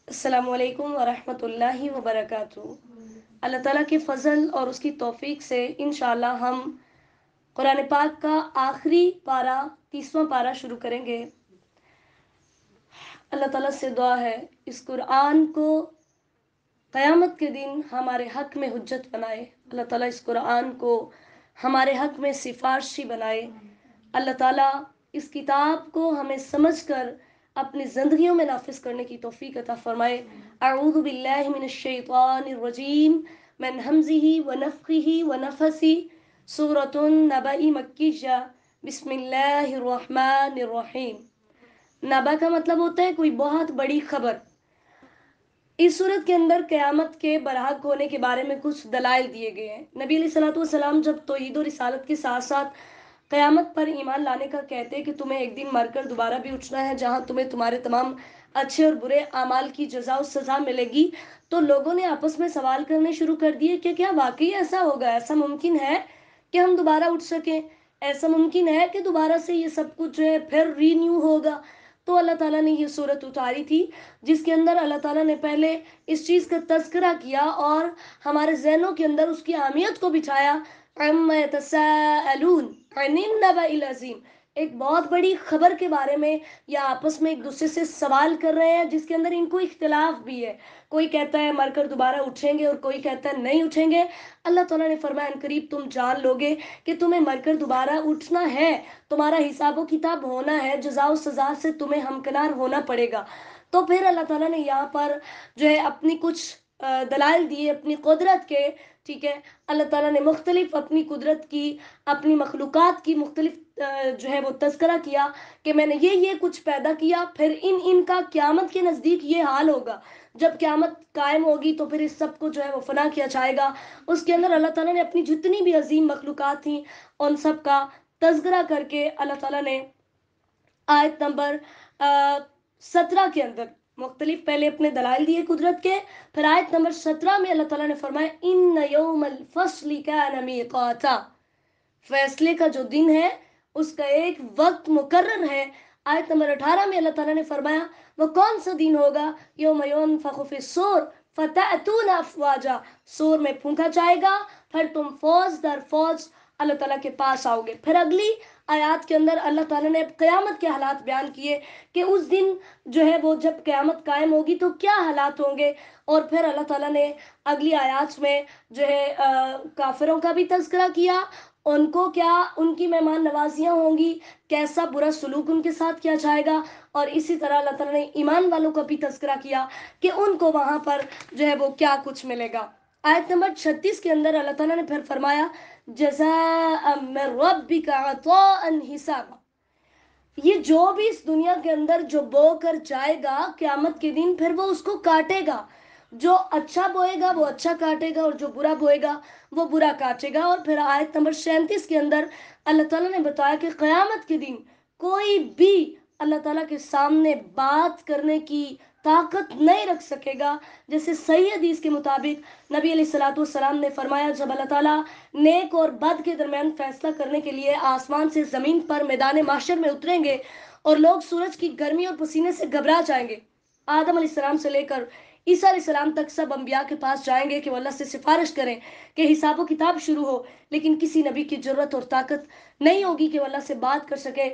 السلام علیکم ورحمۃ اللہ وبرکاتہ۔ اللہ تعالیٰ کے فضل اور اس کی توفیق سے انشاءاللہ ہم قرآن پاک کا آخری پارہ 30واں پارہ شروع کریں گے۔ اللہ تعالیٰ سے دعا ہے اس قرآن کو قیامت کے دن ہمارے حق میں حجت بنائے۔ اللہ تعالیٰ اس قرآن کو ہمارے حق میں سفارشی بنائے۔ اللہ تعالیٰ اس کتاب کو ہمیں سمجھ کر اپنی زندگیوں میں نافذ کرنے کی توفیق عطا فرمائے۔ اعوذ باللہ من الشیطان الرجیم من حمزہ ونفخہ ونفثہ۔ سورۃ النبأ مکیہ۔ بسم اللہ الرحمن الرحیم۔ نبا کا مطلب ہوتا ہے کوئی بہت بڑی خبر۔ اس صورت کے اندر قیامت کے برحق ہونے کے بارے میں کچھ دلائل دیے گئے ہیں۔ نبی علیہ الصلوۃ والسلام جب توحید و رسالت کے ساتھ ساتھ قیامت پر ایمان لانے کا کہتے کہ تمہیں ایک دن مر کر دوبارہ بھی اٹھنا ہے، جہاں تمہیں تمہارے تمام اچھے اور برے اعمال کی جزا و سزا ملے گی، تو لوگوں نے آپس میں سوال کرنے شروع کر دیے کہ کیا واقعی ایسا ہوگا؟ ایسا ممکن ہے کہ ہم دوبارہ اٹھ سکیں؟ ایسا ممکن ہے کہ دوبارہ سے یہ سب کچھ جو ہے پھر رینیو ہوگا؟ تو اللہ تعالیٰ نے یہ صورت اتاری تھی جس کے اندر اللہ تعالیٰ نے پہلے اس چیز کا تذکرہ کیا اور ہمارے ذہنوں کے اندر اس کی اہمیت کو بٹھایا۔ عَمَّ يَتَسَاءَلُونَ عَنِ النَّبَإِ الْعَظِيمِ، ایک بہت بڑی خبر کے بارے میں یا آپس میں ایک دوسرے سے سوال کر رہے ہیں جس کے اندر ان کو اختلاف بھی ہے۔ کوئی کہتا ہے مر کر دوبارہ اٹھیں گے اور کوئی کہتا ہے نہیں اٹھیں گے۔ اللہ تعالیٰ نے فرمایا ان قریب تم جان لوگے کہ تمہیں مر کر دوبارہ اٹھنا ہے، تمہارا حساب و کتاب ہونا ہے، جزا و سزا سے تمہیں ہمکنار ہونا پڑے گا۔ تو پھر اللہ تعالیٰ نے یہاں پر جو ہے اپنی کچھ دلائل دیے اپنی قدرت کے، ٹھیک ہے۔ اللہ تعالیٰ نے مختلف اپنی قدرت کی، اپنی مخلوقات کی مختلف جو ہے وہ تذکرہ کیا کہ میں نے یہ کچھ پیدا کیا، پھر ان کا قیامت کے نزدیک یہ حال ہوگا۔ جب قیامت قائم ہوگی تو پھر اس سب کو جو ہے وہ فنا کیا جائے گا۔ اس کے اندر اللہ تعالیٰ نے اپنی جتنی بھی عظیم مخلوقات تھیں ان سب کا تذکرہ کر کے اللہ تعالیٰ نے آیت نمبر 17 کے اندر مختلف پہلے اپنے دلائل دیے قدرت کے، پھر آیت نمبر 17 میں اللہ تعالیٰ نے فرمایا ان یوم الفصل کان میقاتا، فیصلے کا جو دن ہے اس کا ایک وقت مقرر ہے۔ آیت نمبر 18 میں اللہ تعالیٰ نے فرمایا وہ کون سا دن ہوگا؟ یوم ینفخ فی الصور فتأتون افواجا، سور میں پھونکا جائے گا، پھر تم فوج در فوج اللہ تعالیٰ کے پاس آؤ گے۔ پھر اگلی آیات کے اندر اللہ تعالیٰ نے قیامت کے حالات بیان کیے کہ اس دن جو ہے وہ جب قیامت قائم ہوگی تو کیا حالات ہوں گے، اور پھر اللہ تعالیٰ نے اگلی آیات میں جو ہے کافروں کا بھی تذکرہ کیا، ان کو کیا ان کی مہمان نوازیاں ہوں گی، کیسا برا سلوک ان کے ساتھ کیا جائے گا، اور اسی طرح اللہ تعالیٰ نے ایمان والوں کا بھی تذکرہ کیا کہ ان کو وہاں پر جو ہے وہ کیا کچھ ملے گا۔ آیت نمبر 36 کے اندر اللہ تعالیٰ نے پھر فرمایا جزاء من ربک عطاء حسابا، یہ جو بھی اس دنیا کے اندر جو بو کر جائے گا قیامت کے دن پھر وہ اس کو کاٹے گا۔ جو اچھا بوئے گا وہ اچھا کاٹے گا اور جو برا بوئے گا وہ برا کاٹے گا۔ اور پھر آیت نمبر 37 کے اندر اللہ تعالیٰ نے بتایا کہ قیامت کے دن کوئی بھی اللہ تعالیٰ کے سامنے بات کرنے کی طاقت نہیں رکھ سکے گا۔ جیسے صحیح حدیث کے مطابق نبی علیہ الصلوۃ والسلام نے فرمایا جب اللہ تعالیٰ نیک اور بد کے درمیان فیصلہ کرنے کے لیے آسمان سے زمین پر میدان محشر میں اتریں گے اور لوگ سورج کی گرمی اور پسینے سے گھبرا جائیں گے، آدم علیہ السلام سے لے کر عیسیٰ علیہ السلام تک سب انبیاء کے پاس جائیں گے کہ وہ اللہ سے سفارش کریں کہ حساب و کتاب شروع ہو، لیکن کسی نبی کی جرت اور طاقت نہیں ہوگی کہ وہ اللہ سے بات کر سکے۔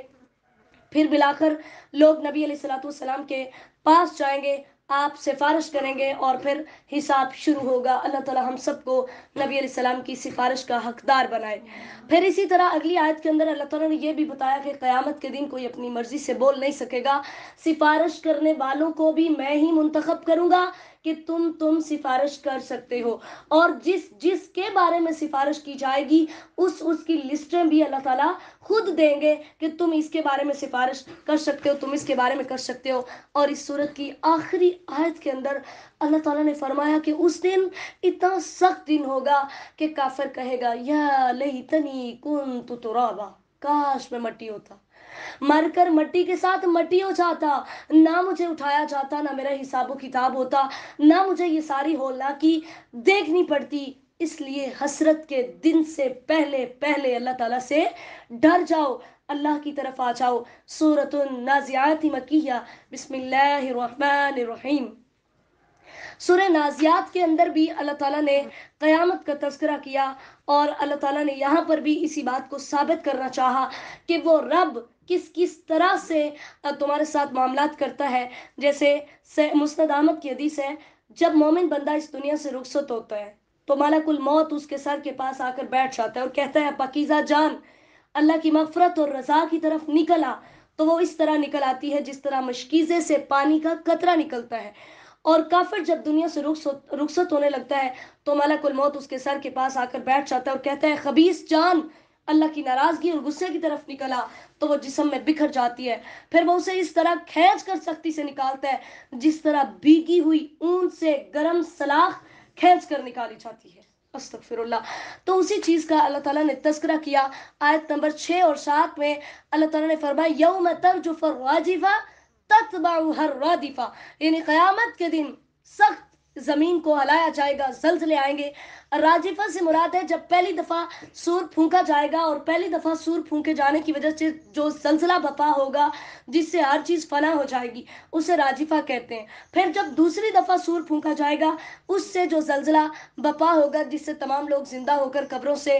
پھر بلا کر لوگ نبی علیہ الصلوۃ والسلام کے پاس جائیں گے، آپ سفارش کریں گے اور پھر حساب شروع ہوگا۔ اللہ تعالیٰ ہم سب کو نبی علیہ السلام کی سفارش کا حقدار بنائے۔ پھر اسی طرح اگلی آیت کے اندر اللہ تعالیٰ نے یہ بھی بتایا کہ قیامت کے دن کوئی اپنی مرضی سے بول نہیں سکے گا، سفارش کرنے والوں کو بھی میں ہی منتخب کروں گا کہ تم سفارش کر سکتے ہو، اور جس کے بارے میں سفارش کی جائے گی اس کی لسٹیں بھی اللہ تعالیٰ خود دیں گے کہ تم اس کے بارے میں سفارش کر سکتے ہو، تم اس کے بارے میں کر سکتے ہو۔ اور اس سورت کی آخری آیت کے اندر اللہ تعالیٰ نے فرمایا کہ اس دن اتنا سخت دن ہوگا کہ کافر کہے گا یا لیتنی کنت ترابا، کاش میں مٹی ہوتا، مر کر مٹی کے ساتھ مٹی ہو جاتا، نہ مجھے اٹھایا جاتا، نہ میرا حساب و کتاب ہوتا، نہ مجھے یہ ساری ہولناکی دیکھنی پڑتی۔ اس لیے حسرت کے دن سے پہلے پہلے اللہ تعالیٰ سے ڈر جاؤ، اللہ کی طرف آ جاؤ۔ سورۃ النازعات مکیہ۔ بسم اللہ الرحمن الرحیم۔ سورہ نازیات کے اندر بھی اللہ تعالیٰ نے قیامت کا تذکرہ کیا، اور اللہ تعالیٰ نے یہاں پر بھی اسی بات کو ثابت کرنا چاہا کہ وہ رب کس طرح سے تمہارے ساتھ معاملات کرتا ہے. جیسے مسند احمد کی حدیث ہے، جب مومن بندہ اس دنیا سے رخصت ہوتا ہے تو ملک الموت اس کے سر کے پاس آ کر بیٹھ جاتا ہے اور کہتا ہے پاکیزہ جان، اللہ کی مغفرت اور رضا کی طرف نکل آ. تو وہ اس طرح نکل آتی ہے جس طرح مشکیزے سے پانی کا قطرہ نکلتا ہے. اور کافر جب دنیا سے رخصت ہونے لگتا ہے تو ملک الموت اس کے سر کے پاس آ کر بیٹھ جاتا ہے اور کہتا ہے خبیث جان، اللہ کی ناراضگی اور غصے کی طرف نکلا. تو وہ جسم میں بکھر جاتی ہے، پھر وہ اسے اس طرح کھینچ کر سختی سے نکالتا ہے جس طرح بھیگی ہوئی اون سے گرم سلاخ کھینچ کر نکالی جاتی ہے. استغفر اللہ. تو اسی چیز کا اللہ تعالیٰ نے تذکرہ کیا آیت نمبر 6 اور 7 میں. اللہ تعالیٰ نے فرمایا یوم ترجف الراجفہ تتبعها الرادفہ، یعنی قیامت کے دن سخت زمین کو ہلایا جائے گا، زلزلے آئیں گے. راجفہ سے مراد ہے جب پہلی دفعہ سور پھونکا جائے گا، اور پہلی دفعہ سور پھونکے جانے کی وجہ سے جو زلزلہ بپا ہوگا جس سے ہر چیز فنا ہو جائے گی، اسے راجفہ کہتے ہیں. پھر جب دوسری دفعہ سور پھونکا جائے گا، اس سے جو زلزلہ بپا ہوگا جس سے تمام لوگ زندہ ہو کر قبروں سے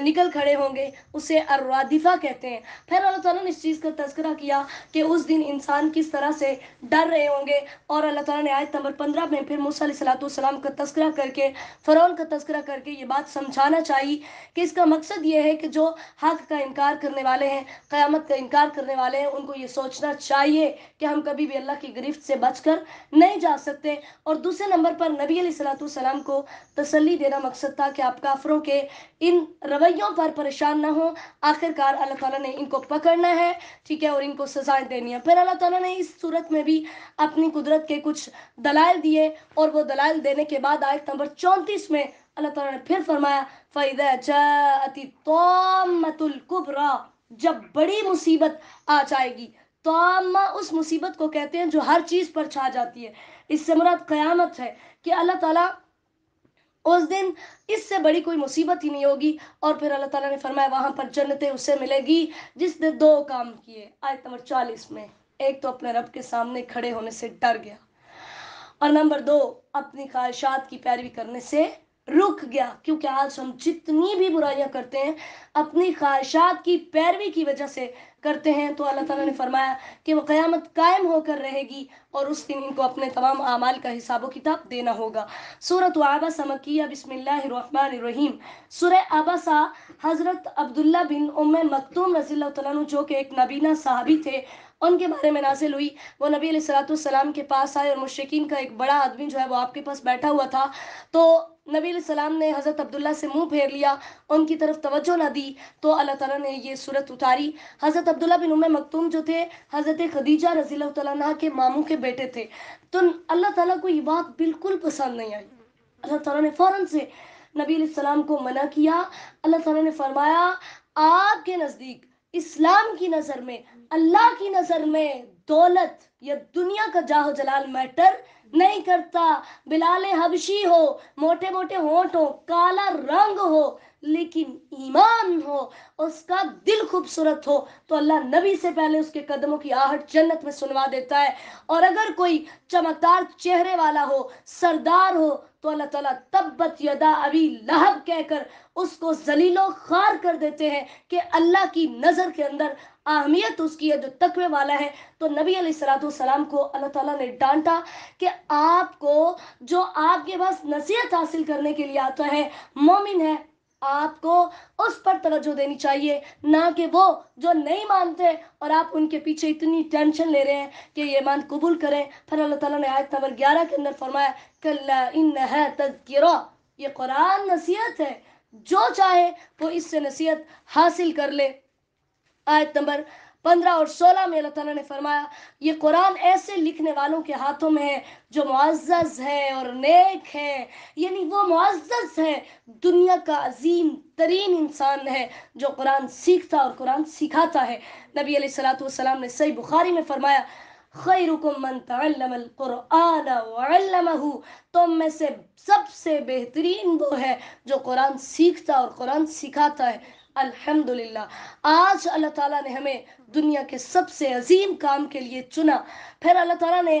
نکل کھڑے ہوں گے، اسے الرادفہ کہتے ہیں. پھر اللہ تعالیٰ نے اس چیز کا تذکرہ کیا کہ اس دن انسان کس طرح سے ڈر رہے ہوں گے، اور اللہ تعالیٰ نے آیت نمبر 15 میں پھر موسیٰ علیہ السلام کا تذکرہ کر کے، فرعون کا تذکرہ کر کے یہ بات سمجھانا چاہیے کہ اس کا مقصد یہ ہے کہ جو حق کا انکار کرنے والے ہیں، قیامت کا انکار کرنے والے ہیں، ان کو یہ سوچنا چاہیے کہ ہم کبھی بھی اللہ کی گرفت سے بچ کر نہیں جا سکتے. اور دوسرے نمبر پر نبی علیہ السلام کو تسلی دینا مقصد تھا کہ آپ کافروں کے ان رویوں پر پریشان نہ ہوں، آخر کار اللہ تعالیٰ نے ان کو پکڑنا ہے، ٹھیک ہے، اور ان کو سزائیں دینی ہے. پھر اللہ تعالیٰ نے اس صورت میں بھی اپنی قدرت کے کچھ دلائل دیے، اور وہ دلائل دینے کے بعد آیت نمبر 34 میں اللہ تعالیٰ نے پھر فرمایا فَإِذَا جَاءَتِ الطَّامَّةُ الْكُبْرَى، جب بڑی مصیبت آ جائے گی. طامہ اس مصیبت کو کہتے ہیں جو ہر چیز پر چھا جاتی ہے. اس سے مراد قیامت ہے کہ اللہ تعالیٰ اس دن اس سے بڑی کوئی مصیبت ہی نہیں ہوگی. اور پھر اللہ تعالیٰ نے فرمایا وہاں پر جنتیں اسے ملے گی جس نے 2 کام کیے. آیت نمبر 40 میں ایک تو اپنے رب کے سامنے کھڑے ہونے سے ڈر گیا، اور نمبر 2 اپنی خواہشات کی پیروی کرنے سے رک گیا. کیونکہ آج ہم جتنی بھی برائیاں کرتے ہیں اپنی خواہشات کی پیروی کی وجہ سے کرتے ہیں. تو اللہ تعالیٰ نے فرمایا کہ وہ قیامت قائم ہو کر رہے گی، اور اس دن ان کو اپنے تمام اعمال کا حساب و کتاب دینا ہوگا. سورۃ عبسہ مکیہ، بسم اللہ الرحمن الرحیم. سورہ عبسہ حضرت عبداللہ بن ام مکتوم رضی اللہ تعالیٰ عنہ، جو کہ ایک نبینہ صحابی تھے، ان کے بارے میں نازل ہوئی. وہ نبی علیہ السلام کے پاس آئے، اور مشرکین کا ایک بڑا آدمی جو ہے وہ آپ کے پاس بیٹھا ہوا تھا. تو نبی علیہ السلام نے حضرت عبداللہ سے منہ پھیر لیا، ان کی طرف توجہ نہ دی. تو اللہ تعالیٰ نے یہ صورت اتاری. حضرت عبداللہ بن ام مکتوم جو تھے حضرت خدیجہ رضی اللہ تعالیٰ عنہ کے ماموں کے بیٹے تھے. تو اللہ تعالیٰ کو یہ بات بالکل پسند نہیں آئی. اللہ تعالیٰ نے فوراً سے نبی علیہ السلام کو منع کیا. اللہ تعالیٰ نے فرمایا آپ کے نزدیک اسلام کی نظر میں، اللہ کی نظر میں دولت یا دنیا کا جاہ و جلال میٹر نہیں کرتا. بلال حبشی ہو، موٹے موٹے ہونٹ ہو، کالا رنگ ہو، لیکن ایمان ہو، اس کا دل خوبصورت ہو، تو اللہ نبی سے پہلے اس کے قدموں کی آہٹ جنت میں سنوا دیتا ہے. اور اگر کوئی چمکدار چہرے والا ہو، سردار ہو، تو اللہ تعالیٰ تبت یدا ابی لہب کہہ کر اس کو ذلیل و خوار کر دیتے ہیں کہ اللہ کی نظر کے اندر اہمیت اس کی ہے جو تقوی والا ہے. تو نبی علیہ السلام کو اللہ تعالیٰ نے ڈانٹا کہ آپ کو جو آپ کے پاس نصیحت حاصل کرنے کے لیے آتا ہے، مومن ہے، آپ کو اس پر توجہ دینی چاہیے، نہ کہ وہ جو نہیں مانتے اور آپ ان کے پیچھے اتنی ٹینشن لے رہے ہیں کہ یہ ایمان قبول کریں. پھر اللہ تعالیٰ نے آیت نمبر 11 کے اندر فرمایا کلا انہا تذکرہ، یہ قرآن نصیحت ہے، جو چاہے وہ اس سے نصیحت حاصل کر لے. آیت نمبر 15 اور 16 میں اللہ تعالیٰ نے فرمایا یہ قرآن ایسے لکھنے والوں کے ہاتھوں میں ہے جو معزز ہے اور نیک ہے. یعنی وہ معزز ہے، دنیا کا عظیم ترین انسان ہے جو قرآن سیکھتا اور قرآن سکھاتا ہے. نبی علیہ السلام نے صحیح بخاری میں فرمایا خیرکم من تعلم القرآن وعلمہ، تم میں سے سب سے بہترین وہ ہے جو قرآن سیکھتا اور قرآن سکھاتا ہے. الحمدللہ آج اللہ تعالیٰ نے ہمیں دنیا کے سب سے عظیم کام کے لیے چنا. پھر اللہ تعالیٰ نے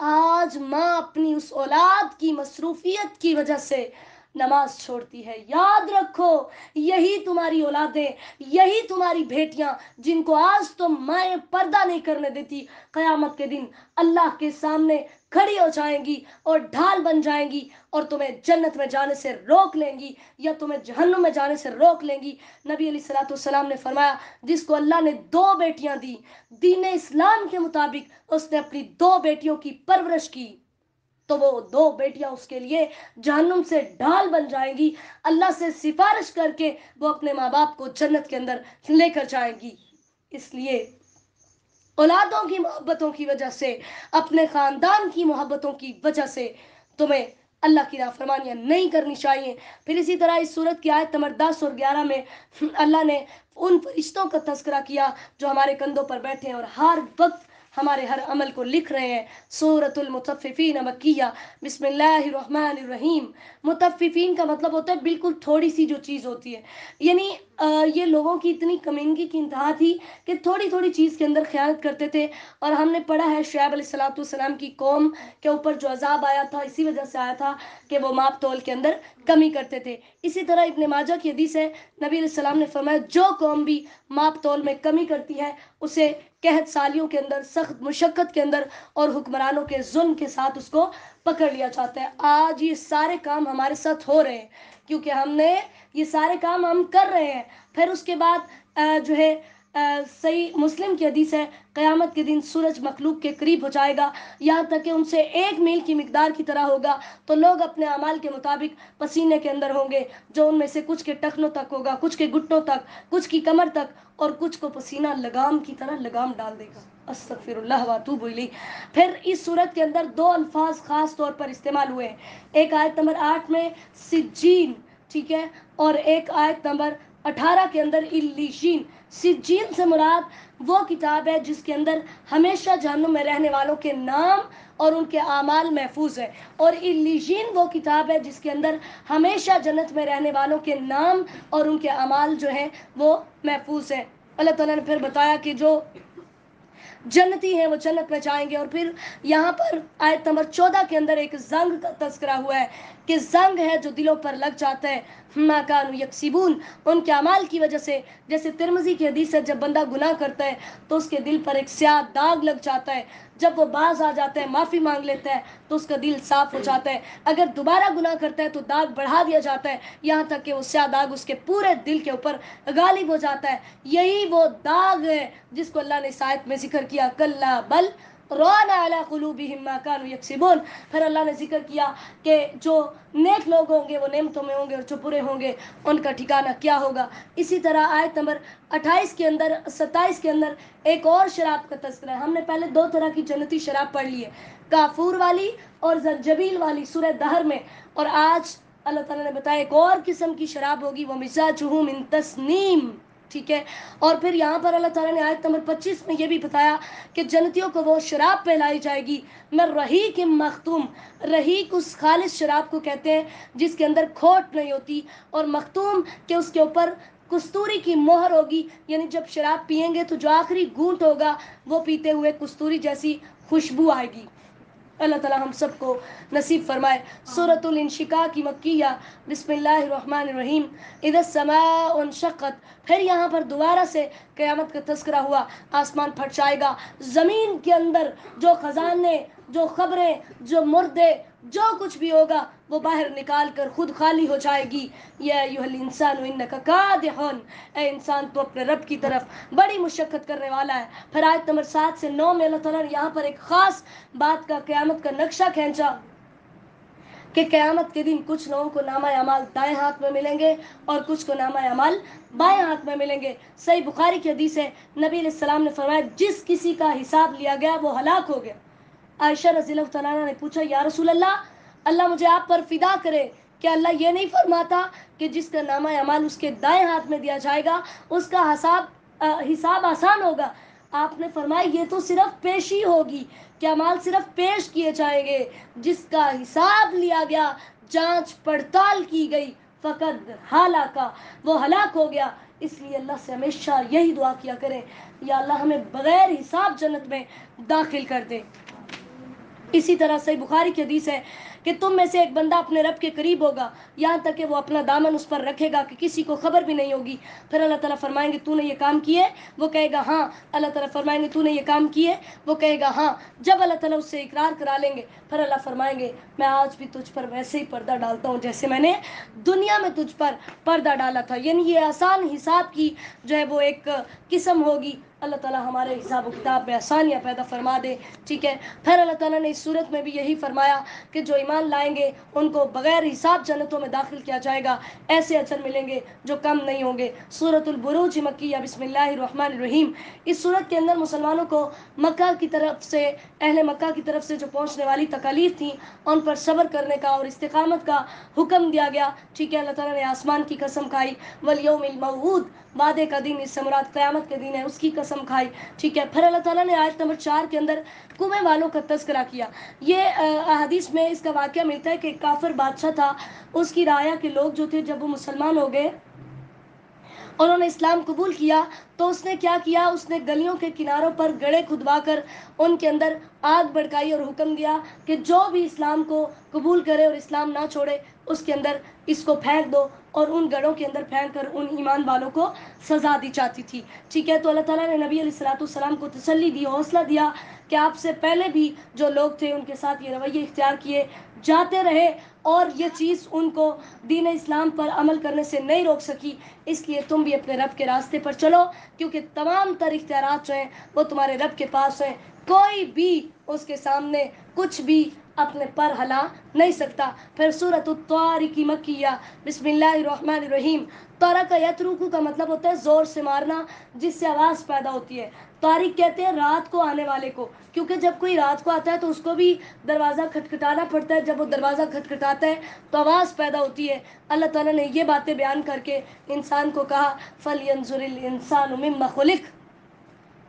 آج ماں اپنی اس اولاد کی مصروفیت کی وجہ سے نماز چھوڑتی ہے. یاد رکھو یہی تمہاری اولادیں, یہی تمہاری بیٹیاں جن کو آج تم مائیں پردہ نہیں کرنے دیتی, قیامت کے دن اللہ کے سامنے کھڑی ہو جائیں گی اور ڈھال بن جائیں گی اور تمہیں جنت میں جانے سے روک لیں گی یا تمہیں جہنم میں جانے سے روک لیں گی. نبی علیہ الصلوۃ والسلام نے فرمایا جس کو اللہ نے 2 بیٹیاں دی, دین اسلام کے مطابق اس نے اپنی 2 بیٹیوں کی پرورش کی, تو وہ 2 بیٹیاں اس کے لیے جہنم سے ڈھال بن جائیں گی. اللہ سے سفارش کر کے وہ اپنے ماں باپ کو جنت کے اندر لے کر جائیں گی. اس لیے اولادوں کی محبتوں کی وجہ سے, اپنے خاندان کی محبتوں کی وجہ سے تمہیں اللہ کی نافرمانیاں نہیں کرنی چاہیے. پھر اسی طرح اس سورت کی آیت نمبر 10 اور 11 میں اللہ نے ان فرشتوں کا تذکرہ کیا جو ہمارے کندھوں پر بیٹھے ہیں اور ہر وقت ہمارے ہر عمل کو لکھ رہے ہیں. سورۃ المطففین مکیہ. بسم اللہ الرحمن الرحیم. مطففین کا مطلب ہوتا ہے بالکل تھوڑی سی جو چیز ہوتی ہے, یعنی یہ لوگوں کی اتنی کمینگی کی انتہا تھی کہ تھوڑی تھوڑی چیز کے اندر خیانت کرتے تھے. اور ہم نے پڑھا ہے شعیب علیہ الصلوۃ والسلام کی قوم کے اوپر جو عذاب آیا تھا اسی وجہ سے آیا تھا کہ وہ ماپ تول کے اندر کمی کرتے تھے. اسی طرح ابن ماجہ کی حدیث ہے, نبی علیہ السلام نے فرمایا جو قوم بھی ماپ تول میں کمی کرتی ہے اسے قحط سالیوں کے اندر, سخت مشقت کے اندر اور حکمرانوں کے ظلم کے ساتھ اس کو پکڑ لیا جاتا ہے. آج یہ سارے کام ہمارے ساتھ ہو رہے ہیں کیونکہ ہم نے یہ سارے کام ہم کر رہے ہیں. پھر اس کے بعد جو ہے صحیح مسلم کی حدیث ہے قیامت کے دن سورج مخلوق کے قریب ہو جائے گا یہاں تک کہ ان سے 1 میل کی مقدار کی طرح ہوگا, تو لوگ اپنے اعمال کے مطابق پسینے کے اندر ہوں گے, جو ان میں سے کچھ کے ٹخنوں تک ہوگا, کچھ کے گھٹنوں تک, کچھ کی کمر تک, اور کچھ کو پسینہ لگام کی طرح لگام ڈال دے گا. استغفر اللہ واتوب الیہ. پھر اس صورت کے اندر 2 الفاظ خاص طور پر استعمال ہوئے ہیں. ایک آیت نمبر 8 میں سجین, ٹھیک ہے, اور ایک آیت نمبر 18 کے اندر علیشین. سجین سے مراد وہ کتاب ہے جس کے اندر ہمیشہ جہنم میں رہنے والوں کے نام اور ان کے اعمال محفوظ ہیں, اور علیشین وہ کتاب ہے جس کے اندر ہمیشہ جنت میں رہنے والوں کے نام اور ان کے اعمال جو ہیں وہ محفوظ ہیں. اللہ تعالیٰ نے پھر بتایا کہ جو جنتی ہیں وہ جنت میں جائیں گے. اور پھر یہاں پر آیت نمبر 14 کے اندر ایک زنگ کا تذکرہ ہوا ہے کہ زنگ ہے جو دلوں پر لگ جاتا ہے, ما کانوا یکسبون, ان کے اعمال کی وجہ سے. جیسے ترمذی کی حدیث ہے جب بندہ گناہ کرتا ہے تو اس کے دل پر ایک سیاہ داغ لگ جاتا ہے, جب وہ باز آ جاتا ہے معافی مانگ لیتا ہے تو اس کا دل صاف ہو جاتا ہے. اگر دوبارہ گناہ کرتا ہے تو داغ بڑھا دیا جاتا ہے یہاں تک کہ وہ سیاہ داغ اس کے پورے دل کے اوپر غالب ہو جاتا ہے. یہی وہ داغ ہے جس کو اللہ نے اس آیت میں ذکر کیا, کلا بل ران علی قلوبہم ما کانوا یکسبون. پھر اللہ نے ذکر کیا کہ جو نیک لوگ ہوں گے وہ نعمتوں میں ہوں گے اور جو برے ہوں گے ان کا ٹھکانہ کیا ہوگا. اسی طرح آیت نمبر 28 کے اندر 27 کے اندر ایک اور شراب کا تذکرہ ہے. ہم نے پہلے 2 طرح کی جنتی شراب پڑھ لی ہے, کافور والی اور زنجبیل والی سورہ دہر میں, اور آج اللہ تعالیٰ نے بتایا ایک اور قسم کی شراب ہوگی, وہ مزاجہ من تسنیم, ٹھیک ہے. اور پھر یہاں پر اللہ تعالیٰ نے آیت نمبر 25 میں یہ بھی بتایا کہ جنتیوں کو وہ شراب پلائی جائے گی میں رحیق مختوم. رحیق اس خالص شراب کو کہتے ہیں جس کے اندر کھوٹ نہیں ہوتی, اور مختوم کہ اس کے اوپر کستوری کی مہر ہوگی, یعنی جب شراب پئیں گے تو جو آخری گھونٹ ہوگا وہ پیتے ہوئے کستوری جیسی خوشبو آئے گی. اللہ تعالیٰ ہم سب کو نصیب فرمائے. سورۃ الانشقاق کی مکیہ. بسم اللہ الرحمن الرحیم. اذا السماء انشقت. پھر یہاں پر دوبارہ سے قیامت کا تذکرہ ہوا, آسمان پھٹ جائے گا, زمین کے اندر جو خزانے, جو خبریں, جو مردے, جو کچھ بھی ہوگا وہ باہر نکال کر خود خالی ہو جائے گی. یا ایھا الانسان انک کادح, اے انسان تو اپنے رب کی طرف بڑی مشقت کرنے والا ہے. پھر آیت نمبر 7 سے 9 میں اللہ تعالیٰ نے یہاں پر ایک خاص بات کا قیامت کا نقشہ کھینچا کہ قیامت کے دن کچھ لوگوں کو نامہ اعمال دائیں ہاتھ میں ملیں گے اور کچھ کو نامہ اعمال بائیں ہاتھ میں ملیں گے. صحیح بخاری کی حدیث ہے, نبی علیہ السلام نے فرمایا جس کسی کا حساب لیا گیا وہ ہلاک ہو گیا. عائشہ رضی اللہ تعالیٰ عنہا نے پوچھا یا رسول اللہ, اللہ مجھے آپ پر فدا کرے, کیا اللہ یہ نہیں فرماتا کہ جس کا نامہ اعمال اس کے دائیں ہاتھ میں دیا جائے گا اس کا حساب آسان ہوگا؟ آپ نے فرمایا یہ تو صرف پیشی ہوگی, کہ اعمال صرف پیش کیے جائیں گے. جس کا حساب لیا گیا, جانچ پڑتال کی گئی, فقط ہلاکا, وہ ہلاک ہو گیا. اس لیے اللہ سے ہمیشہ یہی دعا کیا کریں, یا اللہ ہمیں بغیر حساب جنت میں داخل کر دے. اسی طرح صحیح بخاری کی حدیث ہے کہ تم میں سے ایک بندہ اپنے رب کے قریب ہوگا یہاں تک کہ وہ اپنا دامن اس پر رکھے گا کہ کسی کو خبر بھی نہیں ہوگی. پھر اللہ تعالیٰ فرمائیں گے تو نے یہ کام کیے؟ وہ کہے گا ہاں. اللہ تعالیٰ فرمائیں گے تو نے یہ کام کیے؟ وہ کہے گا ہاں. جب اللہ تعالیٰ اس سے اقرار کرا لیں گے پھر اللہ فرمائیں گے میں آج بھی تجھ پر ویسے ہی پردہ ڈالتا ہوں جیسے میں نے دنیا میں تجھ پر پردہ ڈالا تھا. یعنی یہ آسان حساب کی جو ہے وہ ایک قسم ہوگی. اللہ تعالیٰ ہمارے حساب و کتاب میں آسانیاں پیدا فرما دے. ٹھیک ہے. پھر اللہ تعالیٰ نے اس صورت میں بھی یہی فرمایا کہ جو ایمان لائیں گے ان کو بغیر حساب جنتوں میں داخل کیا جائے گا. ایسے اجر ملیں گے جو کم نہیں ہوں گے. سورۃ البروج مکیہ. بسم اللہ الرحمن الرحیم. اس صورت کے اندر مسلمانوں کو مکہ کی طرف سے اہل مکہ کی طرف سے جو پہنچنے والی تکالیف تھیں ان پر صبر کرنے کا اور استقامت کا حکم دیا گیا. ٹھیک ہے. اللہ تعالیٰ نے آسمان کی قسم کھائی والیوم الموعود وعدے کا دن اس سے مراد قیامت کے دن ہے اس کی قسم کھائی. ٹھیک ہے. پھر اللہ تعالیٰ نے آیت نمبر 4 کے اندر کنویں والوں کا تذکرہ کیا. یہ احادیث میں اس کا واقعہ ملتا ہے کہ ایک کافر بادشاہ تھا. اس کی رعایا کے لوگ جو تھے جب وہ مسلمان ہو گئے انہوں نے اسلام قبول کیا تو اس نے کیا کیا؟ اس نے گلیوں کے کناروں پر گڑھے کھدوا کر ان کے اندر آگ بھڑکائی اور حکم دیا کہ جو بھی اسلام کو قبول کرے اور اسلام نہ چھوڑے اس کے اندر اس کو پھینک دو. اور ان گڑھوں کے اندر پھینک کر ان ایمان والوں کو سزا دی جاتی تھی. ٹھیک ہے. تو اللہ تعالیٰ نے نبی علیہ الصلوۃ والسلام کو تسلی دی حوصلہ دیا کہ آپ سے پہلے بھی جو لوگ تھے ان کے ساتھ یہ رویے اختیار کیے جاتے رہے اور یہ چیز ان کو دین اسلام پر عمل کرنے سے نہیں روک سکی. اس لیے تم بھی اپنے رب کے راستے پر چلو کیونکہ تمام تر اختیارات جو ہیں وہ تمہارے رب کے پاس ہیں. کوئی بھی اس کے سامنے کچھ بھی اپنے پر ہلا نہیں سکتا. پھر سورۃ الطارق مکیہ. بسم اللہ الرحمن الرحیم. طارق یطرق کا مطلب ہوتا ہے زور سے مارنا جس سے آواز پیدا ہوتی ہے. طارق کہتے ہیں رات کو آنے والے کو کیونکہ جب کوئی رات کو آتا ہے تو اس کو بھی دروازہ کھٹکھٹانا پڑتا ہے. جب وہ دروازہ کھٹکھٹاتا ہے تو آواز پیدا ہوتی ہے. اللہ تعالیٰ نے یہ باتیں بیان کر کے انسان کو کہا فَلْيَنْظُرِ الْإِنسَانُ مِمَّ خُلِقَ.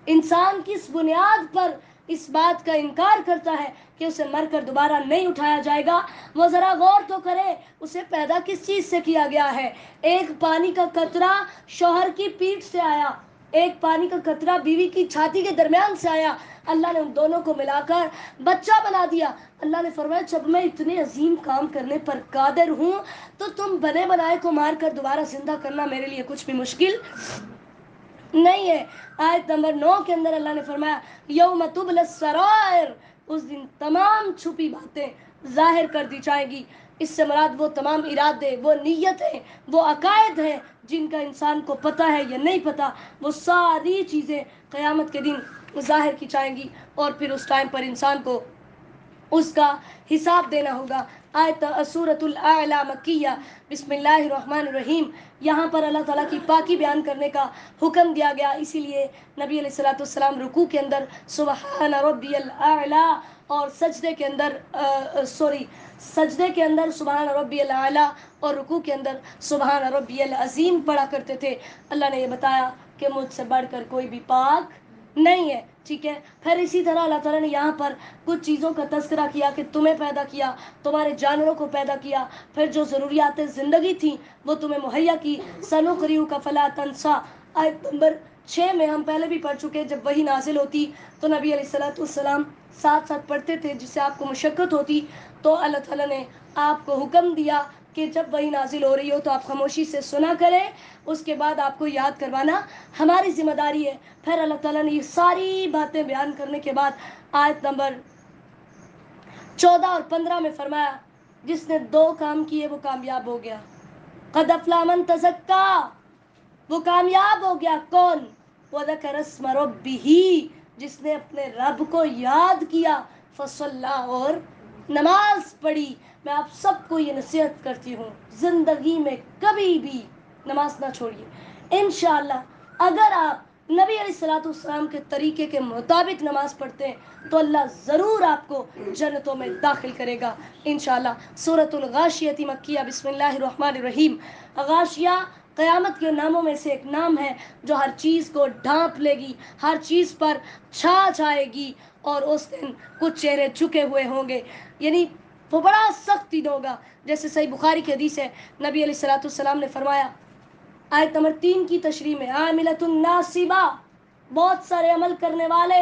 انسان کس بنیاد پر اس بات کا انکار کرتا ہے کہ اسے مر کر دوبارہ نہیں اٹھایا جائے گا؟ وہ ذرا غور تو کرے اسے پیدا کس چیز سے کیا گیا ہے. ایک پانی کا قطرہ شوہر کی پیٹھ سے آیا, ایک پانی کا قطرہ بیوی کی چھاتی کے درمیان سے آیا. اللہ نے ان دونوں کو ملا کر بچہ بنا دیا. اللہ نے فرمایا جب میں اتنے عظیم کام کرنے پر قادر ہوں تو تم بنے بنائے کو مار کر دوبارہ زندہ کرنا میرے لیے کچھ بھی مشکل نہیں ہے. آیت نمبر 9 کے اندر اللہ نے فرمایا یوم تبلی السرائر. اس دن تمام چھپی باتیں ظاہر کر دی جائیں گی. اس سے مراد وہ تمام ارادے, وہ نیتیں, وہ عقائد ہیں جن کا انسان کو پتہ ہے یا نہیں پتہ, وہ ساری چیزیں قیامت کے دن ظاہر کی جائیں گی اور پھر اس ٹائم پر انسان کو اس کا حساب دینا ہوگا. آیت سورۃ الاعلی مکیہ. بسم اللہ الرحمن الرحیم. یہاں پر اللہ تعالیٰ کی پاکی بیان کرنے کا حکم دیا گیا. اسی لیے نبی علیہ الصلوۃ والسلام رکوع کے اندر سبحان ربی الاعلی اور سجدے کے اندر سجدے کے اندر سبحان ربی الاعلی اور رکوع کے اندر سبحان ربی العظیم پڑھا کرتے تھے. اللہ نے یہ بتایا کہ مجھ سے بڑھ کر کوئی بھی پاک نہیں ہے. ٹھیک ہے. پھر اسی طرح اللہ تعالیٰ نے یہاں پر کچھ چیزوں کا تذکرہ کیا کہ تمہیں پیدا کیا, تمہارے جانوروں کو پیدا کیا, پھر جو ضروریات زندگی تھیں وہ تمہیں مہیا کی. سنقرئک فلا تنسیٰ. آیت نمبر 6 میں ہم پہلے بھی پڑھ چکے. جب وحی نازل ہوتی تو نبی علیہ الصلوۃ والسلام ساتھ ساتھ پڑھتے تھے جس سے آپ کو مشقت ہوتی. تو اللہ تعالیٰ نے آپ کو حکم دیا کہ جب وحی نازل ہو رہی ہو تو آپ خاموشی سے سنا کریں, اس کے بعد آپ کو یاد کروانا ہماری ذمہ داری ہے. پھر اللہ تعالیٰ نے یہ ساری باتیں بیان کرنے کے بعد آیت نمبر 14 اور 15 میں فرمایا جس نے 2 کام کیے وہ کامیاب ہو گیا. قد افلح من تزکا. وہ کامیاب ہو گیا. کون؟ وذکر اسم ربہ. جس نے اپنے رب کو یاد کیا. فصلی اور نماز پڑھی. میں آپ سب کو یہ نصیحت کرتی ہوں زندگی میں کبھی بھی نماز نہ چھوڑیے. انشاءاللہ اگر آپ نبی علیہ الصلوۃ والسلام کے طریقے کے مطابق نماز پڑھتے ہیں تو اللہ ضرور آپ کو جنتوں میں داخل کرے گا انشاءاللہ. سورۃ الغاشیہ مکیہ. بسم اللہ الرحمن الرحیم. غاشیہ قیامت کے ناموں میں سے ایک نام ہے جو ہر چیز کو ڈھانپ لے گی, ہر چیز پر چھا جائے گی اور اس دن کچھ چہرے جھکے ہوئے ہوں گے. یعنی وہ بڑا سخت دن ہوگا. جیسے صحیح بخاری کی حدیث ہے نبی علیہ الصلوۃ والسلام نے فرمایا آیت نمبر 3 کی تشریح میں عاملۃ ناصبہ. بہت سارے عمل کرنے والے